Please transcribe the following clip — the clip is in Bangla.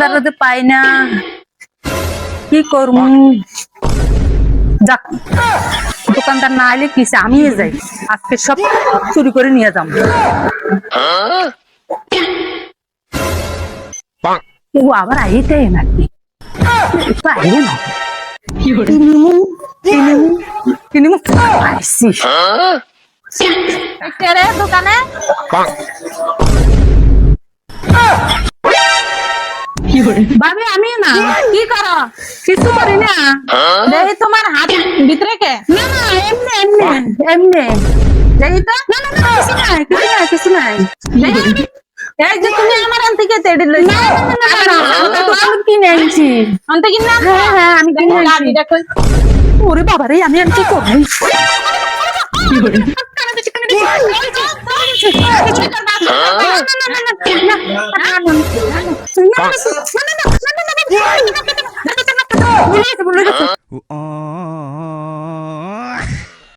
দোকানদাররা পাই না, কি করবো? যাক, দোকানদার না এলে কিসে আমি যাই, আজকে সব চুরি করে নিয়ে যাবো। ও আবার আইতে নাকি? আইলে না আইসি দোকানে। ভাবি আমি না, কি করো? কিছু করি না, দেখি তোমার হাত ভিতরে কে? না না, এমনি এমনি এমনি দেখি তো। না না না, কিছু নাই কিছু নাই কিছু নাই। এই যে তুমি আমার আন থেকে তেড়ে লইছো। না না না না, আমি তো কিনে আনছি। আনতে কিনা? হ্যাঁ হ্যাঁ, আমি কিনে আনছি। ওরে বাবা রে, আমি আর কি করব? কি করে?